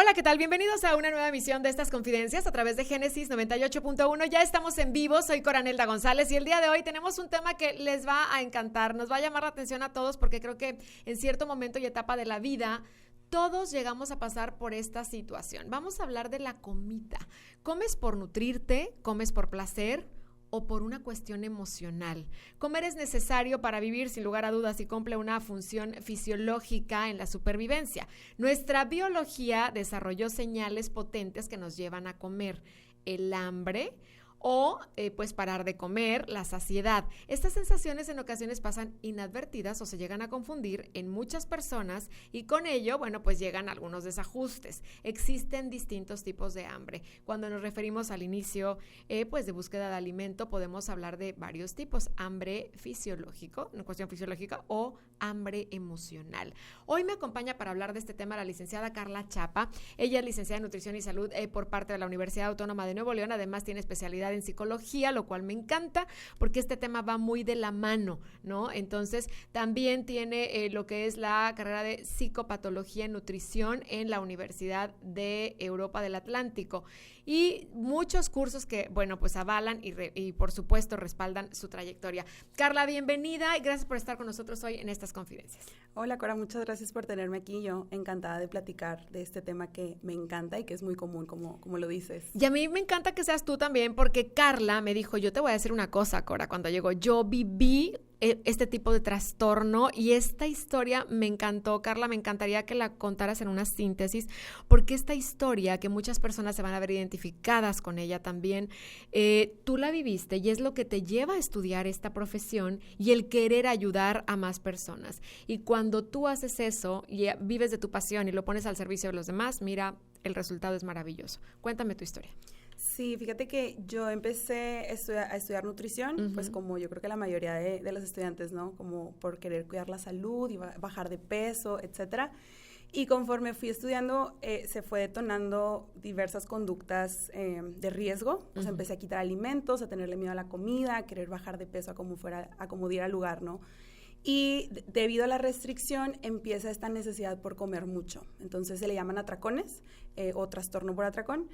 Hola, ¿qué tal? Bienvenidos a una nueva emisión de estas confidencias a través de Génesis 98.1. Ya estamos en vivo, soy Coranelda González y el día de hoy tenemos un tema que les va a encantar, nos va a llamar la atención a todos porque creo que en cierto momento y etapa de la vida todos llegamos a pasar por esta situación. Vamos a hablar de la comida. ¿Comes por nutrirte? ¿Comes por placer? ¿O por una cuestión emocional? Comer es necesario para vivir, sin lugar a dudas, y cumple una función fisiológica en la supervivencia. Nuestra biología desarrolló señales potentes que nos llevan a comer. El hambre o pues parar de comer, la saciedad. Estas sensaciones en ocasiones pasan inadvertidas o se llegan a confundir en muchas personas y con ello, bueno, pues llegan algunos desajustes. Existen distintos tipos de hambre. Cuando nos referimos al inicio, pues de búsqueda de alimento, podemos hablar de varios tipos. Hambre fisiológico, una cuestión fisiológica, o hambre emocional. Hoy me acompaña para hablar de este tema la licenciada Carla Chapa. Ella es licenciada en Nutrición y Salud por parte de la Universidad Autónoma de Nuevo León. Además tiene especialidad en psicología, lo cual me encanta porque este tema va muy de la mano, ¿no? Entonces, también tiene lo que es la carrera de psicopatología en nutrición en la Universidad de Europa del Atlántico y muchos cursos que, bueno, pues avalan y por supuesto respaldan su trayectoria. Carla, bienvenida y gracias por estar con nosotros hoy en estas confidencias. Hola, Cora, muchas gracias por tenerme aquí. Yo encantada de platicar de este tema que me encanta y que es muy común, como lo dices. Y a mí me encanta que seas tú también, porque Carla me dijo, yo te voy a decir una cosa, Cora, cuando llegó, yo viví este tipo de trastorno y esta historia me encantó. Carla, me encantaría que la contaras en una síntesis, porque esta historia, que muchas personas se van a ver identificadas con ella también, tú la viviste y es lo que te lleva a estudiar esta profesión y el querer ayudar a más personas. Y cuando tú haces eso y vives de tu pasión y lo pones al servicio de los demás, mira, el resultado es maravilloso. Cuéntame tu historia. Sí, fíjate que yo empecé a estudiar nutrición, pues como yo creo que la mayoría de los estudiantes, ¿no? Como por querer cuidar la salud y bajar de peso, etcétera. Y conforme fui estudiando, se fue detonando diversas conductas de riesgo. O sea, empecé a quitar alimentos, a tenerle miedo a la comida, a querer bajar de peso a como diera lugar, ¿no? Y debido a la restricción empieza esta necesidad por comer mucho. Entonces se le llaman atracones o trastorno por atracón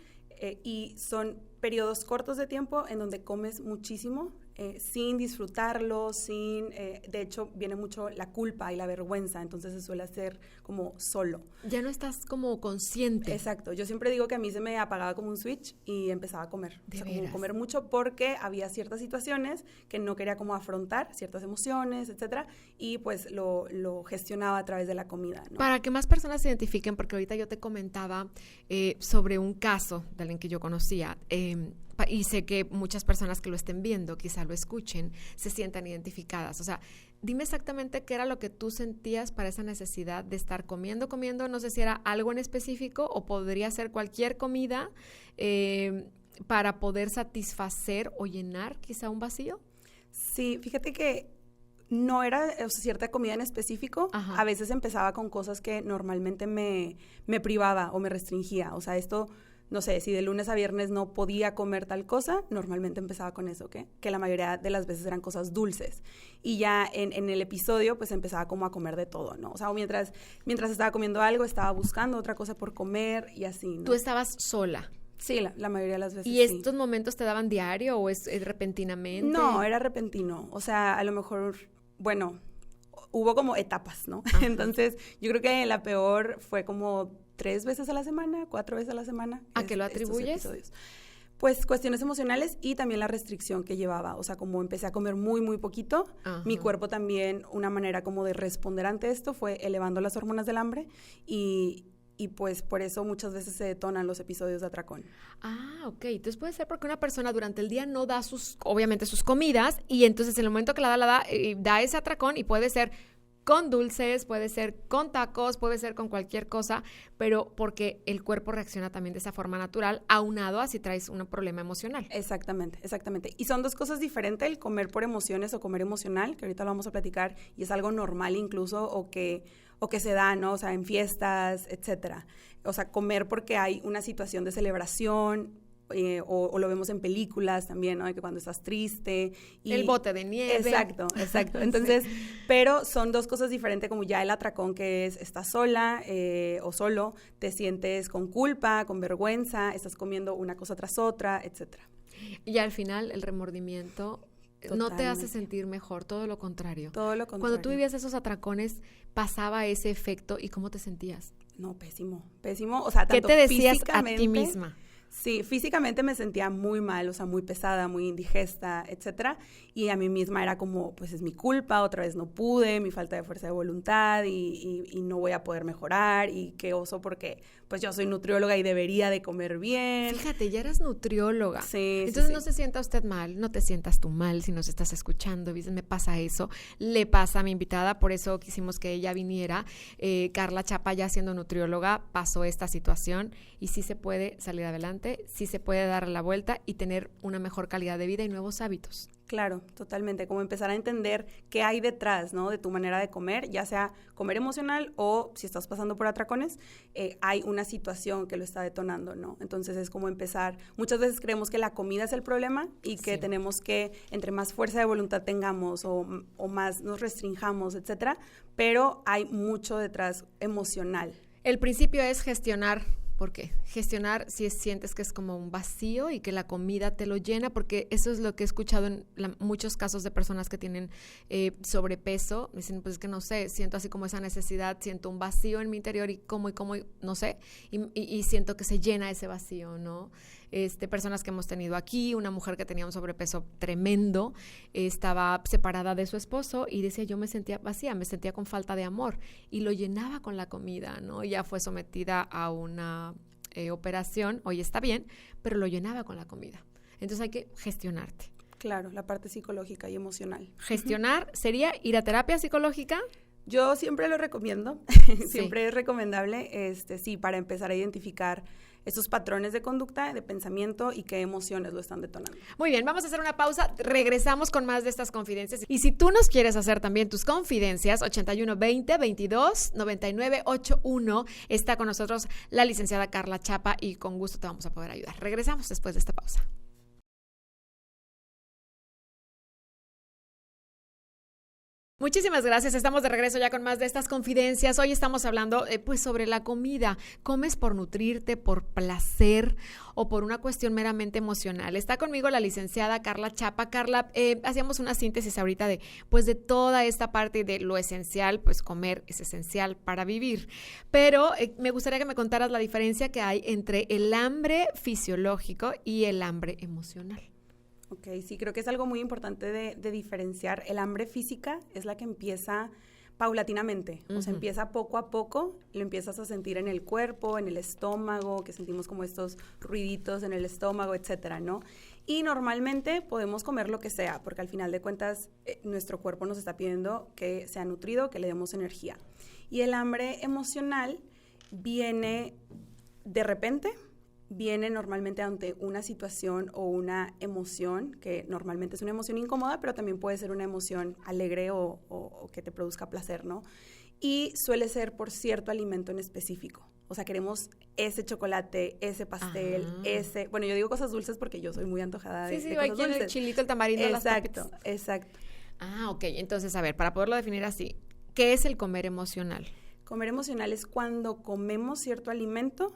y son periodos cortos de tiempo en donde comes muchísimo sin disfrutarlo, de hecho viene mucho la culpa y la vergüenza, entonces se suele hacer como solo. Ya no estás como consciente. Exacto, yo siempre digo que a mí se me apagaba como un switch y empezaba a comer. Como comer mucho porque había ciertas situaciones que no quería como afrontar, ciertas emociones, etcétera, y pues lo gestionaba a través de la comida, ¿no? Para que más personas se identifiquen, porque ahorita yo te comentaba sobre un caso de alguien que yo conocía, y sé que muchas personas que lo estén viendo, quizá lo escuchen, se sientan identificadas. O sea, dime exactamente qué era lo que tú sentías para esa necesidad de estar comiendo, no sé si era algo en específico o podría ser cualquier comida para poder satisfacer o llenar quizá un vacío. Sí, fíjate que no era cierta comida en específico. Ajá. A veces empezaba con cosas que normalmente me privaba o me restringía. O sea, esto, no sé, si de lunes a viernes no podía comer tal cosa, normalmente empezaba con eso, ¿qué? Que la mayoría de las veces eran cosas dulces. Y ya en el episodio, pues empezaba como a comer de todo, ¿no? O sea, mientras estaba comiendo algo, estaba buscando otra cosa por comer y así, ¿no? ¿Tú estabas sola? Sí, la mayoría de las veces. ¿Y estos momentos te daban diario o es repentinamente? No, era repentino. O sea, a lo mejor, bueno, hubo como etapas, ¿no? Ajá. Entonces, yo creo que la peor fue como 3 veces a la semana, 4 veces a la semana. ¿A qué lo atribuyes? Pues cuestiones emocionales y también la restricción que llevaba. O sea, como empecé a comer muy, muy poquito, ajá, mi cuerpo también, una manera como de responder ante esto fue elevando las hormonas del hambre y pues por eso muchas veces se detonan los episodios de atracón. Ah, ok. Entonces puede ser porque una persona durante el día no da obviamente sus comidas y entonces en el momento que la da ese atracón y puede ser con dulces, puede ser con tacos, puede ser con cualquier cosa, pero porque el cuerpo reacciona también de esa forma natural, aunado a si traes un problema emocional. Exactamente. Y son dos cosas diferentes, el comer por emociones o comer emocional, que ahorita lo vamos a platicar, y es algo normal incluso, o que se da, ¿no? O sea, en fiestas, etcétera. O sea, comer porque hay una situación de celebración o lo vemos en películas también, ¿no? De que cuando estás triste. El bote de nieve. Exacto. Entonces, sí. Pero son dos cosas diferentes, como ya el atracón, que es, estás sola o solo, te sientes con culpa, con vergüenza, estás comiendo una cosa tras otra, etcétera. Y al final, el remordimiento no te hace sentir mejor, todo lo contrario. Todo lo contrario. Cuando tú vivías esos atracones, pasaba ese efecto, ¿y cómo te sentías? No, pésimo. O sea, tanto ¿qué te decías a ti misma? Sí, físicamente me sentía muy mal, o sea, muy pesada, muy indigesta, etcétera. Y a mí misma era como, pues es mi culpa, otra vez no pude, mi falta de fuerza de voluntad y no voy a poder mejorar y qué oso porque pues yo soy nutrióloga y debería de comer bien. Fíjate, ya eras nutrióloga. Sí, entonces sí. No se sienta usted mal, no te sientas tú mal si nos estás escuchando. ¿Viste? Me pasa eso, le pasa a mi invitada, por eso quisimos que ella viniera. Carla Chapa, ya siendo nutrióloga, pasó esta situación y sí se puede salir adelante, sí se puede dar la vuelta y tener una mejor calidad de vida y nuevos hábitos. Claro, totalmente, como empezar a entender qué hay detrás, ¿no? De tu manera de comer, ya sea comer emocional o si estás pasando por atracones, hay una situación que lo está detonando, ¿no? Entonces es como empezar, muchas veces creemos que la comida es el problema y que tenemos que, entre más fuerza de voluntad tengamos o más nos restringamos, etcétera, pero hay mucho detrás emocional. El principio es gestionar. ¿Por qué? Gestionar si sientes que es como un vacío y que la comida te lo llena, porque eso es lo que he escuchado en muchos casos de personas que tienen sobrepeso. Me dicen, pues es que no sé, siento así como esa necesidad, siento un vacío en mi interior y como, no sé, y siento que se llena ese vacío, ¿no? Personas que hemos tenido aquí, una mujer que tenía un sobrepeso tremendo, estaba separada de su esposo y decía, yo me sentía vacía, me sentía con falta de amor y lo llenaba con la comida, ¿no? Ya fue sometida a una operación, hoy está bien, pero lo llenaba con la comida. Entonces hay que gestionarte. Claro, la parte psicológica y emocional. Gestionar sería ir a terapia psicológica. Yo siempre lo recomiendo, siempre es recomendable, sí, para empezar a identificar esos patrones de conducta, de pensamiento y qué emociones lo están detonando. Muy bien, vamos a hacer una pausa, regresamos con más de estas confidencias. Y si tú nos quieres hacer también tus confidencias, 8120-22-9981, está con nosotros la licenciada Carla Chapa y con gusto te vamos a poder ayudar. Regresamos después de esta pausa. Muchísimas gracias, estamos de regreso ya con más de estas confidencias. Hoy estamos hablando pues sobre la comida. ¿Comes por nutrirte, por placer o por una cuestión meramente emocional? Está conmigo la licenciada Carla Chapa. Carla, hacíamos una síntesis ahorita de toda esta parte de lo esencial, pues comer es esencial para vivir. Pero me gustaría que me contaras la diferencia que hay entre el hambre fisiológico y el hambre emocional. Ok, sí, creo que es algo muy importante de diferenciar. El hambre física es la que empieza paulatinamente, o sea, empieza poco a poco, lo empiezas a sentir en el cuerpo, en el estómago, que sentimos como estos ruiditos en el estómago, etcétera, ¿no? Y normalmente podemos comer lo que sea, porque al final de cuentas nuestro cuerpo nos está pidiendo que sea nutrido, que le demos energía. Y el hambre emocional viene de repente, viene normalmente ante una situación o una emoción, que normalmente es una emoción incómoda, pero también puede ser una emoción alegre o que te produzca placer, ¿no? Y suele ser por cierto alimento en específico. O sea, queremos ese chocolate, ese pastel, bueno, yo digo cosas dulces porque yo soy muy antojada de cosas dulces. El chilito, el tamarindo, las papitas. Exacto. Ah, ok. Entonces, a ver, para poderlo definir así, ¿qué es el comer emocional? Comer emocional es cuando comemos cierto alimento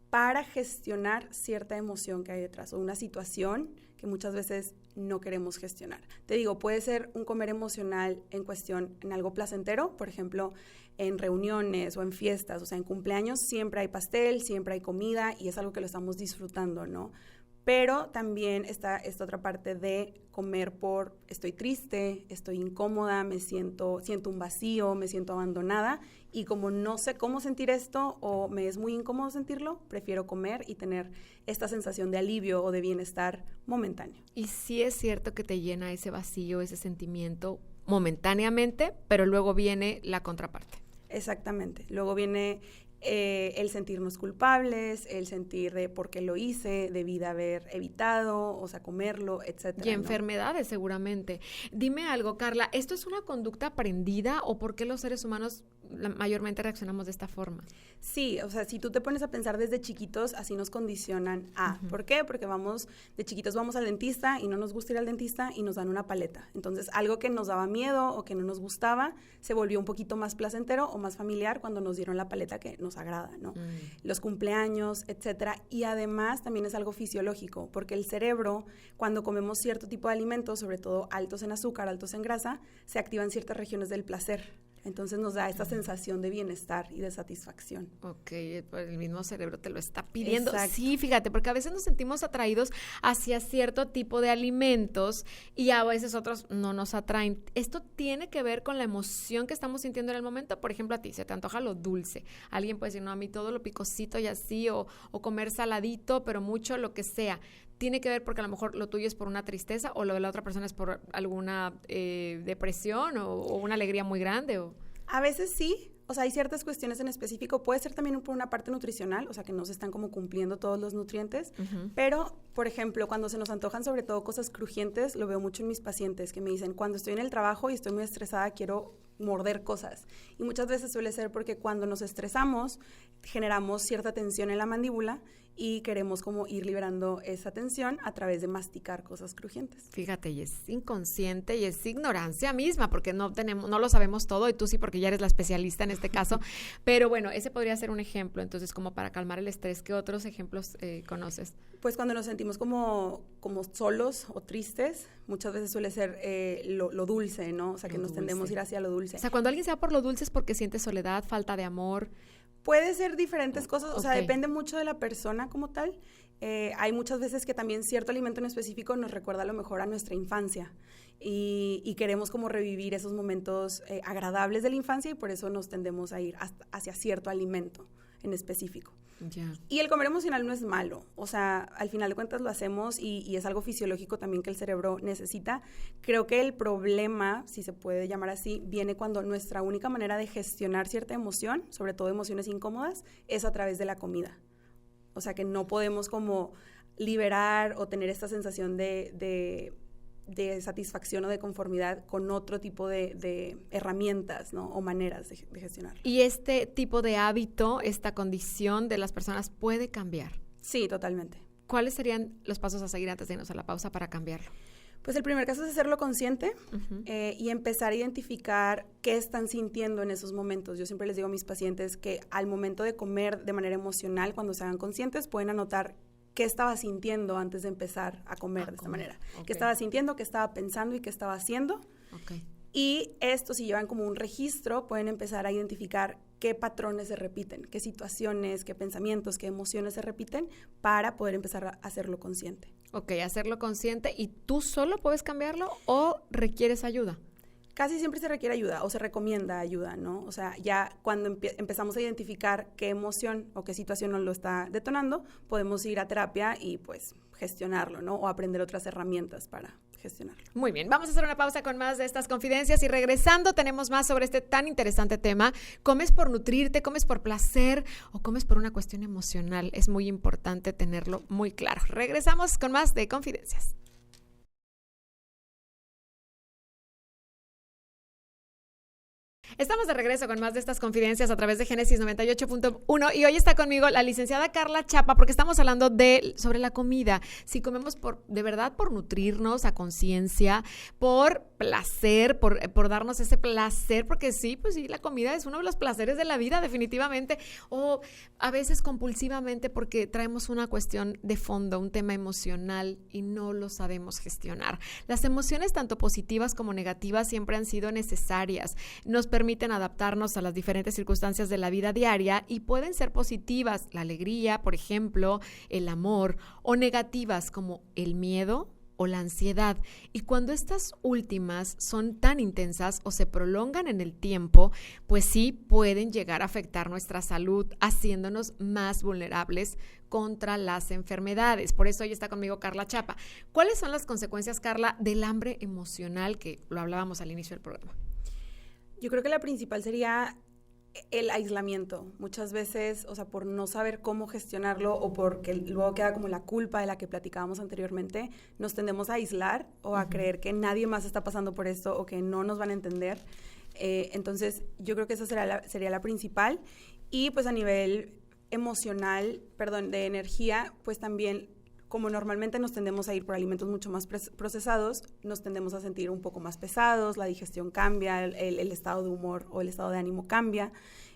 para gestionar cierta emoción que hay detrás o una situación que muchas veces no queremos gestionar. Te digo, puede ser un comer emocional en cuestión, en algo placentero, por ejemplo, en reuniones o en fiestas, o sea, en cumpleaños siempre hay pastel, siempre hay comida y es algo que lo estamos disfrutando, ¿no? Pero también está esta otra parte de comer por estoy triste, estoy incómoda, siento un vacío, me siento abandonada y como no sé cómo sentir esto o me es muy incómodo sentirlo, prefiero comer y tener esta sensación de alivio o de bienestar momentáneo. Y sí es cierto que te llena ese vacío, ese sentimiento momentáneamente, pero luego viene la contraparte. Exactamente, luego viene el sentirnos culpables, el sentir de por qué lo hice, debí de haber evitado, o sea, comerlo, etcétera. Y enfermedades, seguramente. Dime algo, Carla, ¿esto es una conducta aprendida o por qué los seres humanos mayormente reaccionamos de esta forma. Sí, o sea, si tú te pones a pensar desde chiquitos, así nos condicionan a. ¿Por qué? Porque de chiquitos vamos al dentista y no nos gusta ir al dentista y nos dan una paleta. Entonces, algo que nos daba miedo o que no nos gustaba se volvió un poquito más placentero o más familiar cuando nos dieron la paleta que nos agrada, ¿no? Los cumpleaños, etcétera. Y además también es algo fisiológico, porque el cerebro, cuando comemos cierto tipo de alimentos, sobre todo altos en azúcar, altos en grasa, se activan ciertas regiones del placer. Entonces nos da esta sensación de bienestar y de satisfacción. Ok, el mismo cerebro te lo está pidiendo. Exacto. Sí, fíjate, porque a veces nos sentimos atraídos hacia cierto tipo de alimentos y a veces otros no nos atraen. Esto tiene que ver con la emoción que estamos sintiendo en el momento. Por ejemplo, a ti se te antoja lo dulce. Alguien puede decir, no, a mí todo lo picosito y así, o comer saladito, pero mucho, lo que sea. Tiene que ver porque a lo mejor lo tuyo es por una tristeza o lo de la otra persona es por alguna depresión o una alegría muy grande. A veces sí, o sea, hay ciertas cuestiones en específico. Puede ser también por una parte nutricional, o sea, que no se están como cumpliendo todos los nutrientes. Pero, por ejemplo, cuando se nos antojan sobre todo cosas crujientes, lo veo mucho en mis pacientes que me dicen, cuando estoy en el trabajo y estoy muy estresada, quiero morder cosas. Y muchas veces suele ser porque cuando nos estresamos, generamos cierta tensión en la mandíbula y queremos como ir liberando esa tensión a través de masticar cosas crujientes. Fíjate, y es inconsciente y es ignorancia misma, porque no lo sabemos todo, y tú sí, porque ya eres la especialista en este caso. Pero bueno, ese podría ser un ejemplo. Entonces, como para calmar el estrés, ¿qué otros ejemplos conoces? Pues cuando nos sentimos como solos o tristes, muchas veces suele ser lo dulce, ¿no? O sea, que nos tendemos a ir hacia lo dulce. O sea, cuando alguien se va por lo dulce es porque siente soledad, falta de amor. Puede ser diferentes cosas, o sea, depende mucho de la persona como tal. Hay muchas veces que también cierto alimento en específico nos recuerda a lo mejor a nuestra infancia y queremos como revivir esos momentos agradables de la infancia y por eso nos tendemos a ir hacia cierto alimento en específico. Yeah. Y el comer emocional no es malo, o sea, al final de cuentas lo hacemos y es algo fisiológico también que el cerebro necesita. Creo que el problema, si se puede llamar así, viene cuando nuestra única manera de gestionar cierta emoción, sobre todo emociones incómodas, es a través de la comida. O sea, que no podemos como liberar o tener esta sensación de satisfacción o de conformidad con otro tipo de herramientas, ¿no? O maneras de gestionarlo. ¿Y este tipo de hábito, esta condición de las personas puede cambiar? Sí, totalmente. ¿Cuáles serían los pasos a seguir antes de irnos a la pausa para cambiarlo? Pues el primer caso es hacerlo consciente y empezar a identificar qué están sintiendo en esos momentos. Yo siempre les digo a mis pacientes que al momento de comer de manera emocional, cuando se hagan conscientes, pueden anotar qué estaba sintiendo antes de empezar a comer de esta manera. Okay. Qué estaba sintiendo, qué estaba pensando y qué estaba haciendo. Okay. Y esto, si llevan como un registro, pueden empezar a identificar qué patrones se repiten, qué situaciones, qué pensamientos, qué emociones se repiten para poder empezar a hacerlo consciente. Ok, hacerlo consciente. ¿Y tú solo puedes cambiarlo o requieres ayuda? Casi siempre se requiere ayuda o se recomienda ayuda, ¿no? O sea, ya cuando empezamos a identificar qué emoción o qué situación nos lo está detonando, podemos ir a terapia y pues gestionarlo, ¿no? O aprender otras herramientas para gestionarlo. Muy bien, vamos a hacer una pausa con más de estas confidencias y regresando tenemos más sobre este tan interesante tema. ¿Comes por nutrirte, comes por placer o comes por una cuestión emocional? Es muy importante tenerlo muy claro. Regresamos con más de Confidencias. Estamos de regreso con más de estas confidencias a través de Génesis 98.1 y hoy está conmigo la licenciada Carla Chapa porque estamos hablando sobre la comida. Si comemos de verdad por nutrirnos a conciencia, por placer, por darnos ese placer, porque sí, pues sí, la comida es uno de los placeres de la vida definitivamente, o a veces compulsivamente porque traemos una cuestión de fondo, un tema emocional y no lo sabemos gestionar. Las emociones tanto positivas como negativas siempre han sido necesarias. Nos permiten adaptarnos a las diferentes circunstancias de la vida diaria y pueden ser positivas, la alegría, por ejemplo, el amor, o negativas como el miedo o la ansiedad. Y cuando estas últimas son tan intensas o se prolongan en el tiempo, pues sí pueden llegar a afectar nuestra salud, haciéndonos más vulnerables contra las enfermedades. Por eso hoy está conmigo Carla Chapa. ¿Cuáles son las consecuencias, Carla, del hambre emocional que lo hablábamos al inicio del programa? Yo creo que la principal sería el aislamiento. Muchas veces, o sea, por no saber cómo gestionarlo o porque luego queda como la culpa de la que platicábamos anteriormente, nos tendemos a aislar o a creer que nadie más está pasando por esto o que no nos van a entender. Entonces, yo creo que esa sería la principal. Y pues a nivel emocional, de energía, pues también, como normalmente nos tendemos a ir por alimentos mucho más procesados, nos tendemos a sentir un poco más pesados, la digestión cambia, el estado de humor o el estado de ánimo cambia,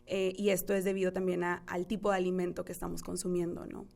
y esto es debido también al tipo de alimento que estamos consumiendo, ¿no?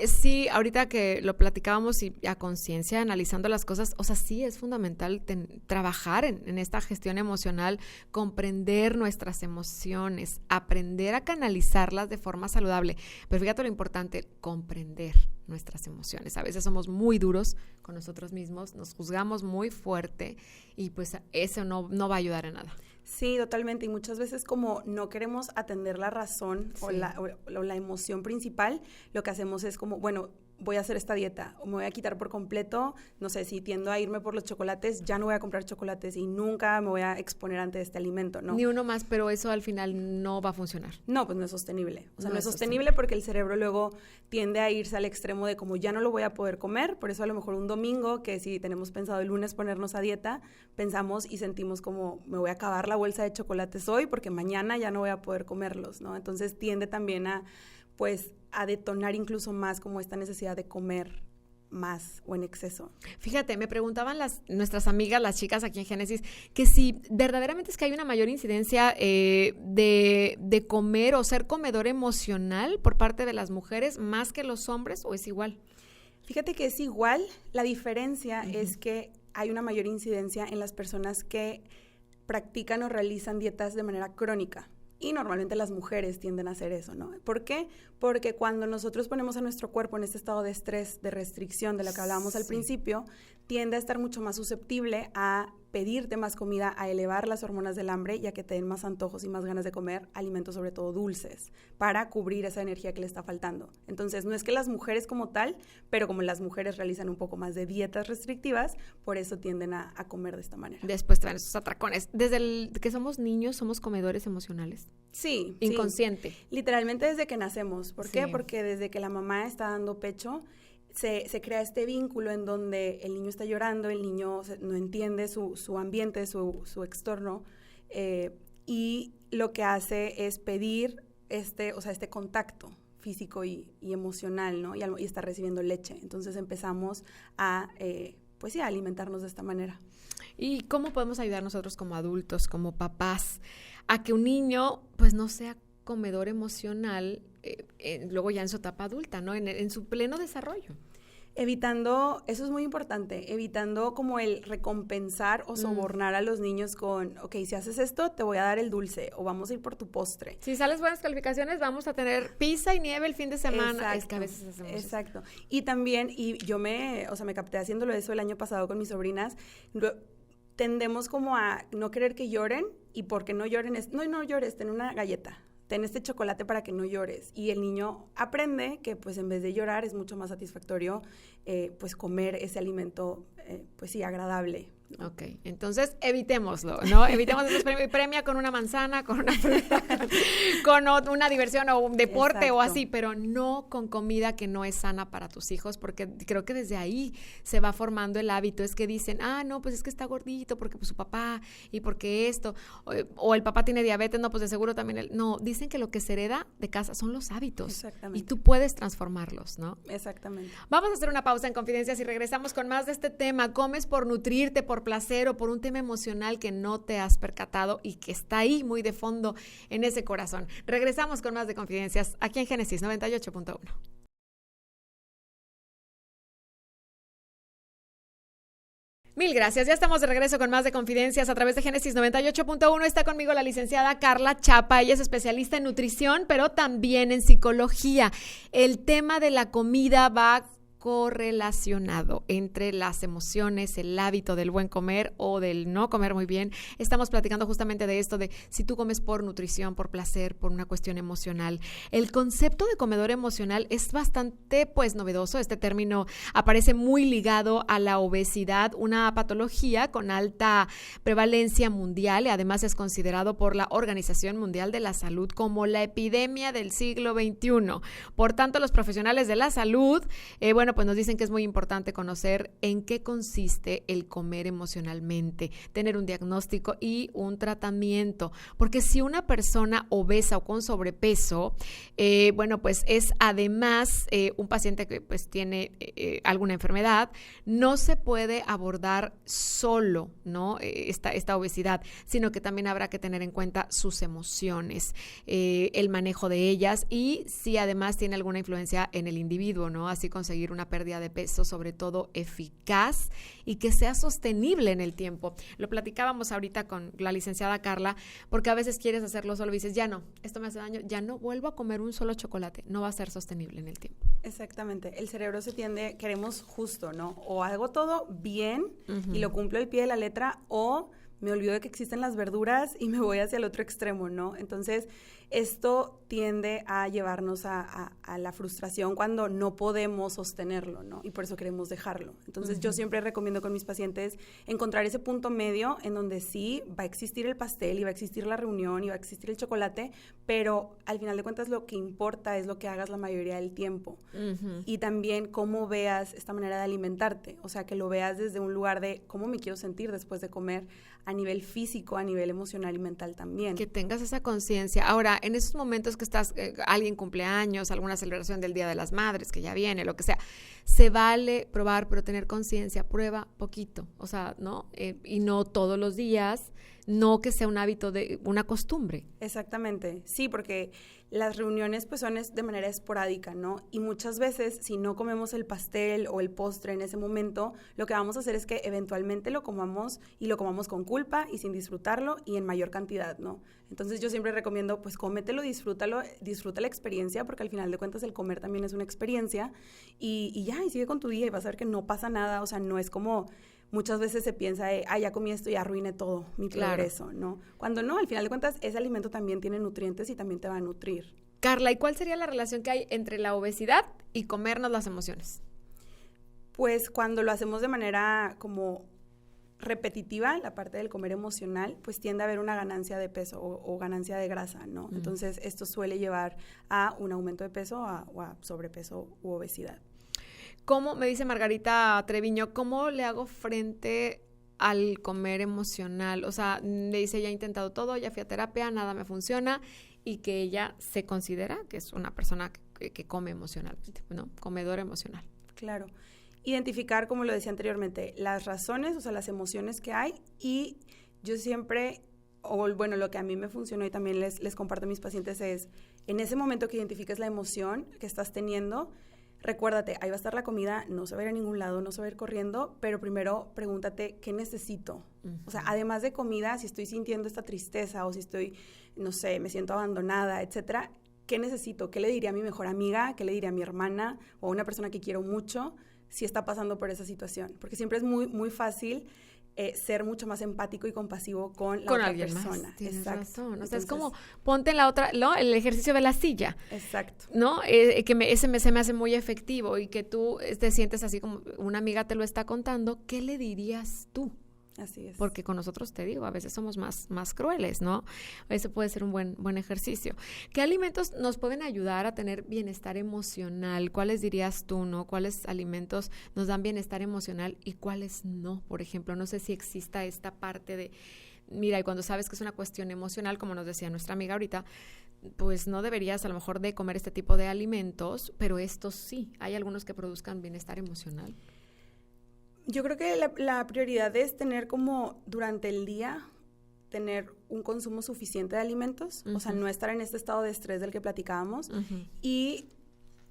Sí, ahorita que lo platicábamos y a conciencia, analizando las cosas, o sea, sí es fundamental trabajar en esta gestión emocional, comprender nuestras emociones, aprender a canalizarlas de forma saludable. Pero fíjate lo importante, comprender nuestras emociones. A veces somos muy duros con nosotros mismos, nos juzgamos muy fuerte y pues eso no va a ayudar en nada. Sí, totalmente. Y muchas veces como no queremos atender la razón o la emoción principal, lo que hacemos es como, bueno, voy a hacer esta dieta o me voy a quitar por completo, no sé, si tiendo a irme por los chocolates, ya no voy a comprar chocolates y nunca me voy a exponer ante este alimento, ¿no? Ni uno más, pero eso al final no va a funcionar. No, pues no es sostenible. O sea, no es sostenible porque el cerebro luego tiende a irse al extremo de como ya no lo voy a poder comer, por eso a lo mejor un domingo, que si tenemos pensado el lunes ponernos a dieta, pensamos y sentimos como me voy a acabar la bolsa de chocolates hoy porque mañana ya no voy a poder comerlos, ¿no? Entonces tiende también a detonar incluso más como esta necesidad de comer más o en exceso. Fíjate, me preguntaban nuestras amigas, las chicas aquí en Génesis, que si verdaderamente es que hay una mayor incidencia de comer o ser comedor emocional por parte de las mujeres más que los hombres, ¿o es igual? Fíjate que es igual, la diferencia es que hay una mayor incidencia en las personas que practican o realizan dietas de manera crónica. Y normalmente las mujeres tienden a hacer eso, ¿no? ¿Por qué? Porque cuando nosotros ponemos a nuestro cuerpo en este estado de estrés, de restricción, de lo que hablábamos al principio, tiende a estar mucho más susceptible a pedirte más comida, a elevar las hormonas del hambre y a que te den más antojos y más ganas de comer alimentos, sobre todo dulces, para cubrir esa energía que le está faltando. Entonces, no es que las mujeres como tal, pero como las mujeres realizan un poco más de dietas restrictivas, por eso tienden a comer de esta manera. Después traen esos atracones. Desde que somos niños, somos comedores emocionales. Sí. Inconsciente. Sí. Literalmente desde que nacemos. ¿Por qué? Porque desde que la mamá está dando pecho, se crea este vínculo en donde el niño está llorando, el niño no entiende su ambiente, su extorno, y lo que hace es pedir este contacto físico y emocional, ¿no? Y está recibiendo leche. Entonces empezamos a alimentarnos de esta manera. ¿Y cómo podemos ayudar nosotros como adultos, como papás, a que un niño pues no sea comedor emocional luego ya en su etapa adulta, ¿no? En su pleno desarrollo? Evitando, eso es muy importante, evitando como el recompensar o sobornar a los niños con, ok, si haces esto, te voy a dar el dulce o vamos a ir por tu postre. Si sales buenas calificaciones, vamos a tener pizza y nieve el fin de semana. Exacto, es que a veces hacemos exacto. Eso. Y también, yo me capté haciéndolo eso el año pasado con mis sobrinas, tendemos como a no querer que lloren y porque no lloren no llores, ten una galleta. Ten este chocolate para que no llores. Y el niño aprende que pues en vez de llorar es mucho más satisfactorio pues comer ese alimento pues sí, agradable. Ok, entonces evitémoslo, ¿no? Evitemos esos premia con una manzana, con una fruta, con una diversión o un deporte. Exacto. O así, pero no con comida que no es sana para tus hijos, porque creo que desde ahí se va formando el hábito. Es que dicen, no, pues es que está gordito porque pues, su papá y porque esto, o el papá tiene diabetes, no, pues de seguro también no, dicen que lo que se hereda de casa son los hábitos. Exactamente. Y tú puedes transformarlos, ¿no? Exactamente. Vamos a hacer una pausa en Confidencias y regresamos con más de este tema. ¿Comes por nutrirte, por placer o por un tema emocional que no te has percatado y que está ahí muy de fondo en ese corazón? Regresamos con más de Confidencias aquí en Génesis 98.1. Mil gracias. Ya estamos de regreso con más de Confidencias a través de Génesis 98.1. Está conmigo la licenciada Carla Chapa. Ella es especialista en nutrición, pero también en psicología. El tema de la comida va correlacionado entre las emociones, el hábito del buen comer o del no comer muy bien. Estamos platicando justamente de esto, de si tú comes por nutrición, por placer, por una cuestión emocional. El concepto de comedor emocional es bastante, novedoso. Este término aparece muy ligado a la obesidad, una patología con alta prevalencia mundial y además es considerado por la Organización Mundial de la Salud como la epidemia del siglo XXI. Por tanto, los profesionales de la salud, pues nos dicen que es muy importante conocer en qué consiste el comer emocionalmente, tener un diagnóstico y un tratamiento, porque si una persona obesa o con sobrepeso, bueno, pues es además un paciente que pues tiene alguna enfermedad, no se puede abordar solo, ¿no? Esta obesidad, sino que también habrá que tener en cuenta sus emociones, el manejo de ellas y si además tiene alguna influencia en el individuo, ¿no? Así conseguir una pérdida de peso, sobre todo eficaz y que sea sostenible en el tiempo. Lo platicábamos ahorita con la licenciada Carla, porque a veces quieres hacerlo solo y dices, ya no, esto me hace daño, ya no vuelvo a comer un solo chocolate, no va a ser sostenible en el tiempo. Exactamente, el cerebro se tiende, queremos justo, ¿no? O hago todo bien y lo cumplo al pie de la letra, o me olvido de que existen las verduras y me voy hacia el otro extremo, ¿no? Entonces, esto tiende a llevarnos a la frustración cuando no podemos sostenerlo, ¿no? Y por eso queremos dejarlo. Entonces, yo siempre recomiendo con mis pacientes encontrar ese punto medio en donde sí va a existir el pastel y va a existir la reunión y va a existir el chocolate, pero al final de cuentas lo que importa es lo que hagas la mayoría del tiempo. Y también cómo veas esta manera de alimentarte, o sea, que lo veas desde un lugar de cómo me quiero sentir después de comer, a nivel físico, a nivel emocional y mental también. Que tengas esa conciencia. Ahora, en esos momentos que estás, alguien cumpleaños, alguna celebración del Día de las Madres, que ya viene, lo que sea, se vale probar, pero tener conciencia, prueba poquito, o sea, ¿no? Y no todos los días, no que sea un hábito, de una costumbre. Exactamente, sí, porque las reuniones pues son de manera esporádica, ¿no? Y muchas veces si no comemos el pastel o el postre en ese momento, lo que vamos a hacer es que eventualmente lo comamos y lo comamos con culpa y sin disfrutarlo y en mayor cantidad, ¿no? Entonces yo siempre recomiendo pues cómetelo, disfruta la experiencia, porque al final de cuentas el comer también es una experiencia y ya, y sigue con tu día y vas a ver que no pasa nada, o sea, no es como... Muchas veces se piensa, ya comí esto y arruiné todo mi progreso, ¿no? Cuando no, al final de cuentas, ese alimento también tiene nutrientes y también te va a nutrir. Carla, ¿y cuál sería la relación que hay entre la obesidad y comernos las emociones? Pues cuando lo hacemos de manera como repetitiva, la parte del comer emocional, pues tiende a haber una ganancia de peso o ganancia de grasa, ¿no? Entonces, esto suele llevar a un aumento de peso o a sobrepeso u obesidad. ¿Cómo, me dice Margarita Treviño, cómo le hago frente al comer emocional? O sea, le dice, ya he intentado todo, ya fui a terapia, nada me funciona, y que ella se considera que es una persona que come emocionalmente, ¿no? Comedora emocional. Claro. Identificar, como lo decía anteriormente, las razones, o sea, las emociones que hay, y yo siempre, lo que a mí me funcionó y también les comparto a mis pacientes es, en ese momento que identifiques la emoción que estás teniendo, recuérdate, ahí va a estar la comida, no se va a ir a ningún lado, no se va a ir corriendo, pero primero pregúntate, ¿qué necesito? O sea, además de comida, si estoy sintiendo esta tristeza o si estoy, no sé, me siento abandonada, etcétera, ¿qué necesito? ¿Qué le diría a mi mejor amiga? ¿Qué le diría a mi hermana? O a una persona que quiero mucho si está pasando por esa situación. Porque siempre es muy, muy fácil ser mucho más empático y compasivo con la otra persona. Más. Tienes razón. O sea, entonces, es como ponte en la otra, ¿no? El ejercicio de la silla. Exacto. ¿No? Se me hace muy efectivo y que tú te sientes así como una amiga te lo está contando. ¿Qué le dirías tú? Así es. Porque con nosotros, te digo, a veces somos más crueles, ¿no? Ese puede ser un buen ejercicio. ¿Qué alimentos nos pueden ayudar a tener bienestar emocional? ¿Cuáles dirías tú, no? ¿Cuáles alimentos nos dan bienestar emocional y cuáles no? Por ejemplo, no sé si exista esta parte de, mira, y cuando sabes que es una cuestión emocional, como nos decía nuestra amiga ahorita, pues no deberías a lo mejor de comer este tipo de alimentos, pero estos sí. ¿Hay algunos que produzcan bienestar emocional? Yo creo que la prioridad es tener como durante el día, tener un consumo suficiente de alimentos, o sea, no estar en este estado de estrés del que platicábamos, y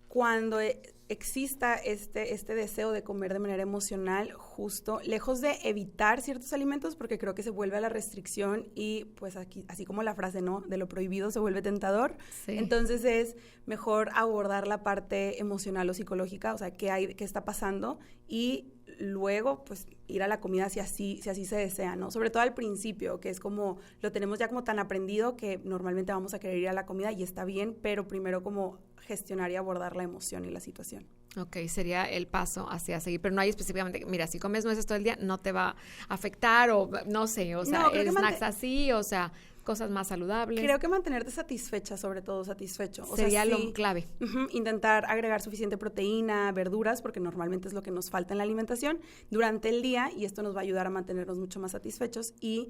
cuando exista este deseo de comer de manera emocional, justo, lejos de evitar ciertos alimentos, porque creo que se vuelve a la restricción y pues aquí, así como la frase, ¿no? De lo prohibido se vuelve tentador. Sí. Entonces es mejor abordar la parte emocional o psicológica, o sea, qué está pasando, y luego pues ir a la comida si así se desea, ¿no? Sobre todo al principio, que es como, lo tenemos ya como tan aprendido que normalmente vamos a querer ir a la comida y está bien, pero primero como gestionar y abordar la emoción y la situación. Ok, sería el paso hacia seguir, pero no hay específicamente, mira, si comes nueces todo el día no te va a afectar o no sé, o sea, no, snacks así, o sea... cosas más saludables. Creo que mantenerte satisfecha, sobre todo satisfecho. Sería lo clave. Intentar agregar suficiente proteína, verduras, porque normalmente es lo que nos falta en la alimentación durante el día, y esto nos va a ayudar a mantenernos mucho más satisfechos y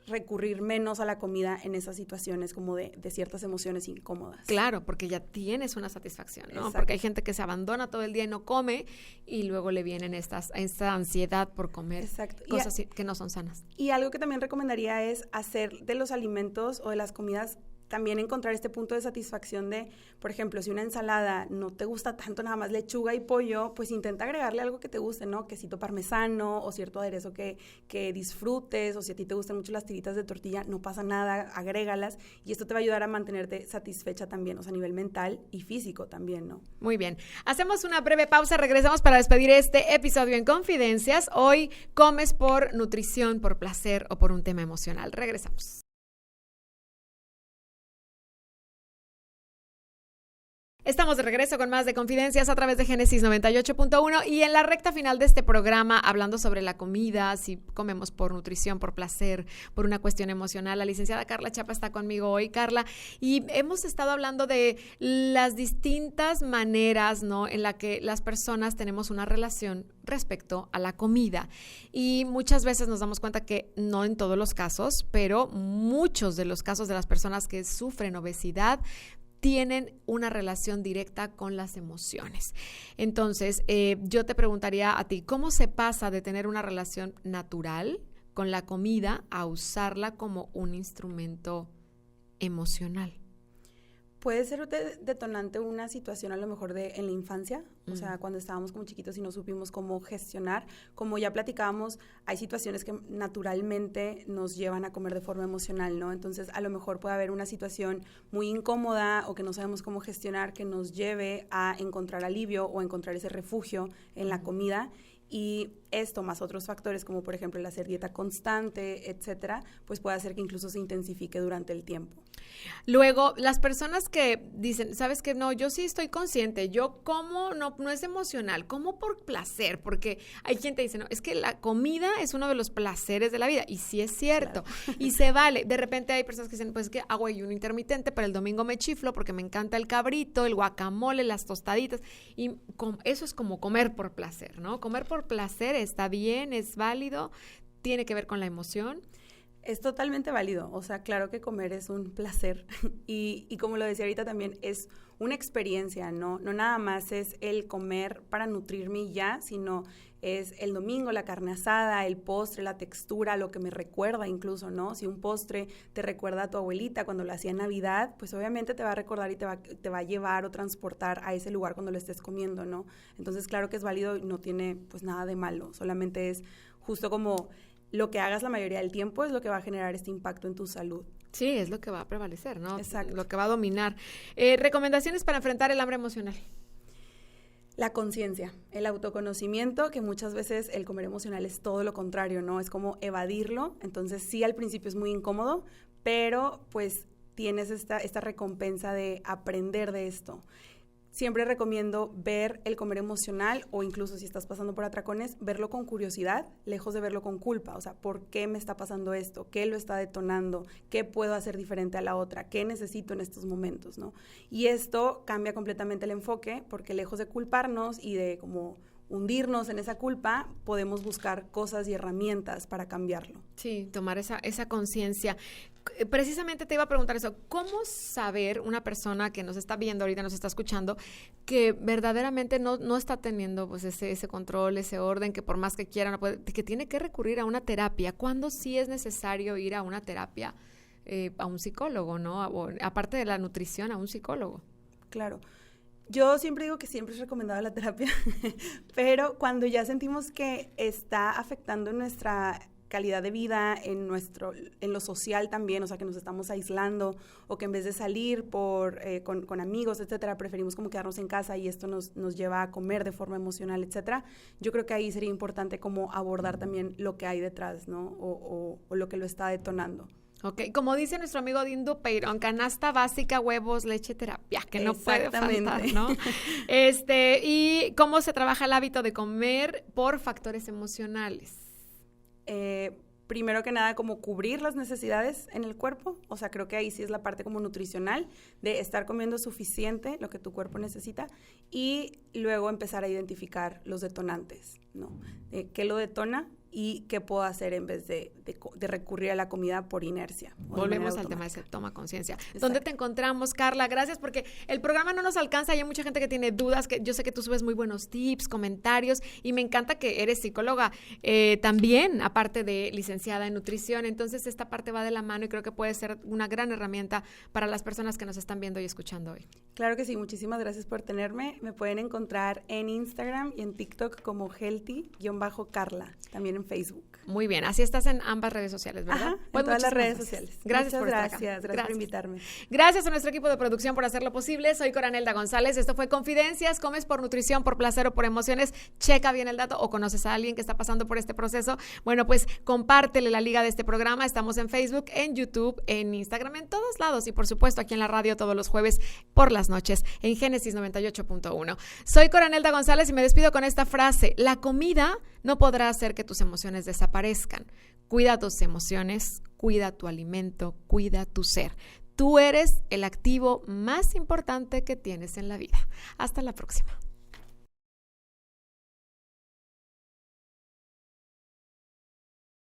recurrir menos a la comida en esas situaciones como de ciertas emociones incómodas. Claro, porque ya tienes una satisfacción, ¿no? Exacto. Porque hay gente que se abandona todo el día y no come, y luego le vienen esta ansiedad por comer. Exacto. Cosas que no son sanas. Y algo que también recomendaría es hacer de los alimentos o de las comidas, también encontrar este punto de satisfacción de, por ejemplo, si una ensalada no te gusta tanto, nada más lechuga y pollo, pues intenta agregarle algo que te guste, ¿no? Quesito parmesano o cierto aderezo que disfrutes, o si a ti te gustan mucho las tiritas de tortilla, no pasa nada, agrégalas, y esto te va a ayudar a mantenerte satisfecha también, o sea, a nivel mental y físico también, ¿no? Muy bien. Hacemos una breve pausa, regresamos para despedir este episodio en Confidencias. Hoy, ¿comes por nutrición, por placer o por un tema emocional? Regresamos. Estamos de regreso con más de Confidencias a través de Génesis 98.1, y en la recta final de este programa, hablando sobre la comida, si comemos por nutrición, por placer, por una cuestión emocional. La licenciada Carla Chapa está conmigo hoy, Carla, y hemos estado hablando de las distintas maneras, ¿no?, en la que las personas tenemos una relación respecto a la comida, y muchas veces nos damos cuenta que no en todos los casos, pero muchos de los casos de las personas que sufren obesidad tienen una relación directa con las emociones. Entonces, yo te preguntaría a ti, ¿cómo se pasa de tener una relación natural con la comida a usarla como un instrumento emocional? Puede ser detonante una situación a lo mejor en la infancia, o sea, cuando estábamos como chiquitos y no supimos cómo gestionar. Como ya platicábamos, hay situaciones que naturalmente nos llevan a comer de forma emocional, ¿no? Entonces, a lo mejor puede haber una situación muy incómoda o que no sabemos cómo gestionar, que nos lleve a encontrar alivio o encontrar ese refugio en la comida. Y esto, más otros factores, como por ejemplo el hacer dieta constante, etcétera, pues puede hacer que incluso se intensifique durante el tiempo. Luego, las personas que dicen, ¿sabes qué? No, yo sí estoy consciente, yo como, no es emocional, como por placer, porque hay gente que dice, no, es que la comida es uno de los placeres de la vida, y sí es cierto, claro. Y se vale. De repente hay personas que dicen, pues es que hago ayuno intermitente, pero el domingo me chiflo porque me encanta el cabrito, el guacamole, las tostaditas, y eso es como comer por placer, ¿no? Comer por placer está bien, es válido, tiene que ver con la emoción. Es totalmente válido, o sea, claro que comer es un placer y como lo decía ahorita también, es una experiencia, ¿no? No nada más es el comer para nutrirme y ya, sino es el domingo, la carne asada, el postre, la textura, lo que me recuerda incluso, ¿no? Si un postre te recuerda a tu abuelita cuando lo hacía en Navidad, pues obviamente te va a recordar y te va a llevar o transportar a ese lugar cuando lo estés comiendo, ¿no? Entonces, claro que es válido y no tiene pues nada de malo, solamente es justo como lo que hagas la mayoría del tiempo es lo que va a generar este impacto en tu salud. Sí, es lo que va a prevalecer, ¿no? Exacto. Lo que va a dominar. Recomendaciones para enfrentar el hambre emocional. La conciencia, el autoconocimiento, que muchas veces el comer emocional es todo lo contrario, ¿no? Es como evadirlo. Entonces sí, al principio es muy incómodo, pero pues tienes esta recompensa de aprender de esto. Siempre recomiendo ver el comer emocional, o incluso si estás pasando por atracones, verlo con curiosidad, lejos de verlo con culpa. O sea, ¿por qué me está pasando esto? ¿Qué lo está detonando? ¿Qué puedo hacer diferente a la otra? ¿Qué necesito en estos momentos, no? Y esto cambia completamente el enfoque, porque lejos de culparnos y de como hundirnos en esa culpa, podemos buscar cosas y herramientas para cambiarlo. Sí, tomar esa conciencia. Precisamente te iba a preguntar eso, ¿cómo saber una persona que nos está viendo ahorita, nos está escuchando, que verdaderamente no está teniendo pues ese control, ese orden, que por más que quiera, no puede, que tiene que recurrir a una terapia? ¿Cuándo sí es necesario ir a una terapia, a un psicólogo, ¿no? O, aparte de la nutrición, a un psicólogo. Claro. Yo siempre digo que siempre es recomendada la terapia, pero cuando ya sentimos que está afectando nuestra calidad de vida, en lo social también, o sea, que nos estamos aislando, o que en vez de salir con amigos, etcétera, preferimos como quedarnos en casa y esto nos lleva a comer de forma emocional, etcétera, yo creo que ahí sería importante como abordar también lo que hay detrás, ¿no? O lo que lo está detonando. Ok, como dice nuestro amigo Dindu Peirón, canasta básica, huevos, leche, terapia, que no puede faltar, ¿no? ¿Y cómo se trabaja el hábito de comer por factores emocionales? primero que nada, como cubrir las necesidades en el cuerpo. O sea, creo que ahí sí es la parte como nutricional, de estar comiendo suficiente, lo que tu cuerpo necesita, y luego empezar a identificar los detonantes, ¿no? ¿Qué lo detona? Y qué puedo hacer en vez de recurrir a la comida por inercia. Volvemos al tema de toma conciencia. ¿Dónde te encontramos, Carla? Gracias, porque el programa no nos alcanza y hay mucha gente que tiene dudas, que yo sé que tú subes muy buenos tips, comentarios, y me encanta que eres psicóloga también, aparte de licenciada en nutrición. Entonces, esta parte va de la mano y creo que puede ser una gran herramienta para las personas que nos están viendo y escuchando hoy. Claro que sí, muchísimas gracias por tenerme. Me pueden encontrar en Instagram y en TikTok como healthy_Carla, también en Facebook. Muy bien, así estás en ambas redes sociales, ¿verdad? Ajá, en todas las redes sociales. Gracias por estar acá. Gracias por invitarme. Gracias a nuestro equipo de producción por hacerlo posible. Soy Coranelda González. Esto fue Confidencias. ¿Comes por nutrición, por placer o por emociones? Checa bien el dato o conoces a alguien que está pasando por este proceso. Bueno, pues compártele la liga de este programa. Estamos en Facebook, en YouTube, en Instagram, en todos lados y por supuesto aquí en la radio todos los jueves por las noches en Génesis 98.1. Soy Coranelda González y me despido con esta frase: la comida no podrá hacer que tus emociones desaparezcan. Cuida tus emociones, cuida tu alimento, cuida tu ser. Tú eres el activo más importante que tienes en la vida. Hasta la próxima.